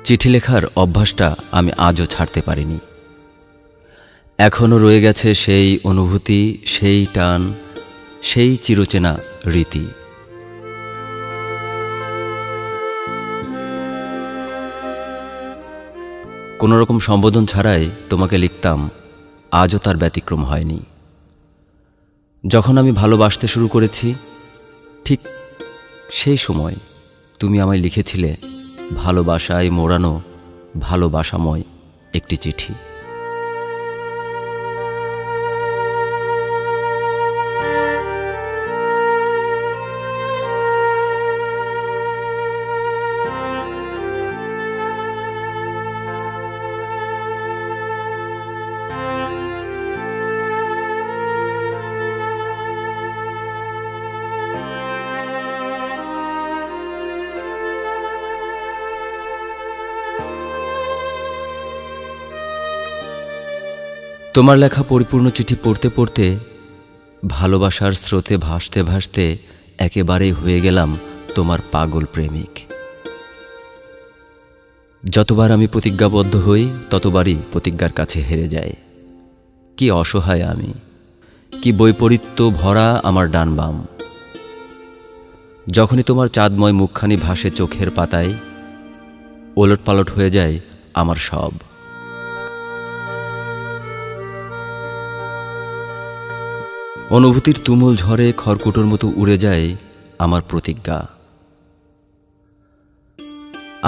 চিঠি লেখার অভ্যাসটা আমি আজও ছাড়তে পারিনি। এখনো রয়ে গেছে সেই অনুভূতি, সেই টান, সেই চিরচেনা রীতি। কোনো রকম সম্বোধন ছাড়াই তোমাকে লিখতাম, আজও তার ব্যতিক্রম হয়নি। যখন আমি ভালোবাসতে শুরু করেছি, ঠিক সেই সময় তুমি আমায় লিখেছিলে ভালোবাসায় মোড়ানো ভালোবাসাময় একটি চিঠি। তোমার লেখা পরিপূর্ণ চিঠি পড়তে পড়তে ভালোবাসার স্রোতে ভাসতে ভাসতে একেবারেই হয়ে গেলাম তোমার পাগল প্রেমিক। যতবার আমি প্রতিজ্ঞাবদ্ধ হই, ততবারই প্রতিজ্ঞার কাছে হেরে যাই। কি অসহায় আমি, কি বৈপরীত্য ভরা আমার ডান বাম। যখনই তোমার চাঁদময় মুখখানি ভাসে চোখের পাতায়, ওলটপালট হয়ে যায় আমার সব। অনুভূতির তুমুল ঝড়ে খড়কুটোর মতো উড়ে যায় আমার প্রতিজ্ঞা।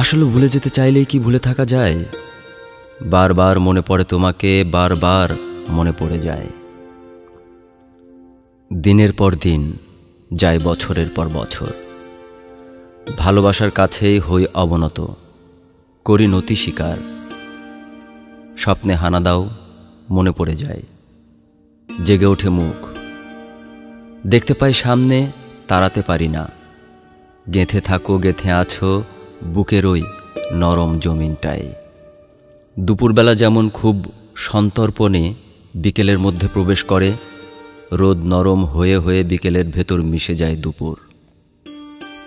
আসলে ভুলে যেতে চাইলেই কি ভুলে থাকা যায়? বারবার মনে পড়ে তোমাকে, বারবার মনে পড়ে যায়। দিনের পর দিন যায়, বছরের পর বছর। ভালোবাসার কাছেই হই অবনত, করি নতি স্বীকার। স্বপ্নে হানা দাও, মনে পড়ে যায়। জেগে ওঠে মুখ, দেখতে পাই সামনে, তাড়াতে পারি না। গেঁথে থাকো, গেঁথে আছো বুকের ওই নরম জমিনটায়। দুপুরবেলা যেমন খুব সন্তর্পণে বিকেলের মধ্যে প্রবেশ করে, রোদ নরম হয়ে হয়ে বিকেলের ভেতর মিশে যায় দুপুর।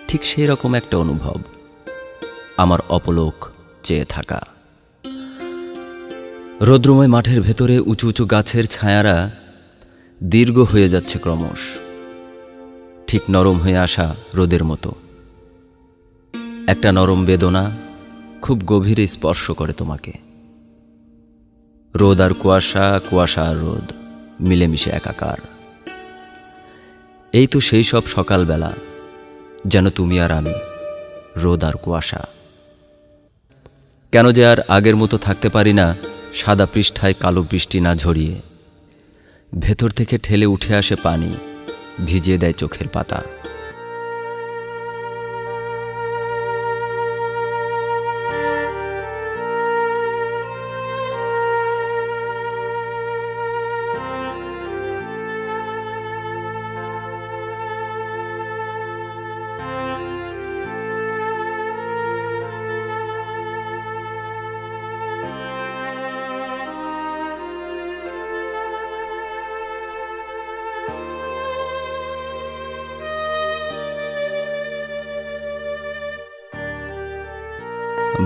ঠিক সেই রকম একটা অনুভব আমার অপলোক চেয়ে থাকা। রৌদ্রময় মাঠের ভেতরে উঁচু উঁচু গাছের ছায়ারা দীর্ঘ হয়ে যাচ্ছে ক্রমশ, ঠিক নরম হয়ে আসা রোদের মতো। একটা নরম বেদনা খুব গভীরে স্পর্শ করে তোমাকে। রোদ আর কুয়াশা, কুয়াশা আর রোদ মিলেমিশে একাকার। এই তো সেই সব সকালবেলা, যেন তুমি আর আমি, রোদ আর কুয়াশা। কেন যে আর আগের মতো থাকতে পারি না, সাদা পৃষ্ঠায় কালো বৃষ্টি না ঝরিয়ে। ভেতর থেকে ঠেলে উঠে আসে পানি, ভিজিয়ে দেয় চোখের পাতা।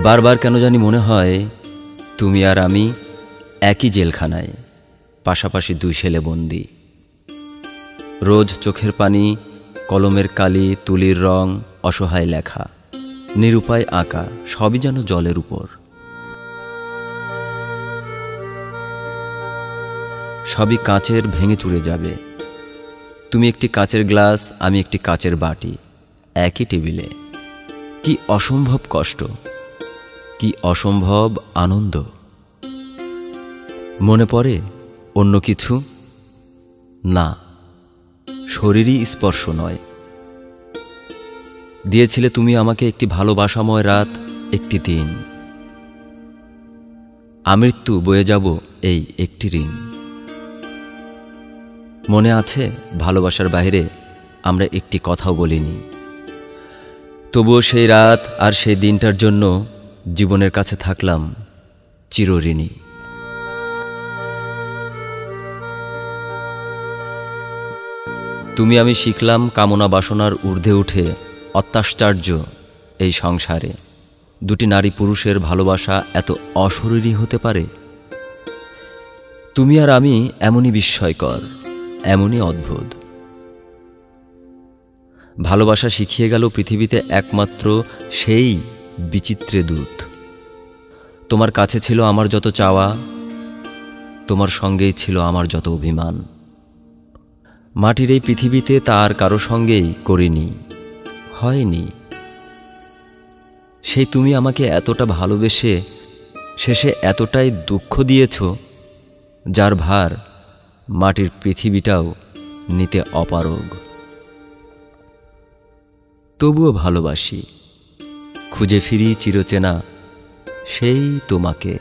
বারবার কেন জানি মনে হয় তুমি আর আমি একই জেলখানায়, পাশাপাশি দুই সেলে বন্দী। রোজ চোখের পানি, কলমের কালি, তুলির রং, অসহায় লেখা, নিরুপায় আঁকা, সবই যেন জলের উপর। সবই কাচের, ভেঙে চুরে যাবে। তুমি একটি কাচের গ্লাস, আমি একটি কাচের বাটি, একই টেবিলে। কি অসম্ভব কষ্ট, কি অসম্ভব আনন্দ। মনে পড়ে অন্য কিছু? না, শরীরই স্পর্শ নয়। দিয়েছিলে তুমি আমাকে একটি ভালোবাসাময় রাত, একটি দিন। আমৃত্যু বয়ে যাব এই একটি ঋণ। মনে আছে ভালোবাসার বাইরে আমরা একটি কথাও বলিনি। তবুও সেই রাত আর সেই দিনটার জন্য জীবনের কাছে থাকলাম চিরঋণী। তুমি আমি শিখলাম কামনা বাসনার ঊর্ধ্বে উঠে অত্যাশ্চর্য এই সংসারে দুটি নারী পুরুষের ভালোবাসা এত অশরীরী হতে পারে? তুমি আর আমি এমনই বিস্ময়কর, এমনই অদ্ভুত। ভালোবাসা শিখিয়ে গেল পৃথিবীতে একমাত্র সেই বিচিত্রে দূত। তোমার কাছে ছিল আমার যত চাওয়া, তোমার সঙ্গেই ছিল আমার যত অভিমান। মাটির এই পৃথিবীতে তার কারো সঙ্গেই করিনি, হয়নি। সেই তুমি আমাকে এতটা ভালোবেসে শেষে এতটাই দুঃখ দিয়েছ, যার ভার মাটির পৃথিবীটাও নিতে অপারগ। তবুও ভালোবাসি, খুঁজে ফিরি চিরচেনা সেই তোমাকে।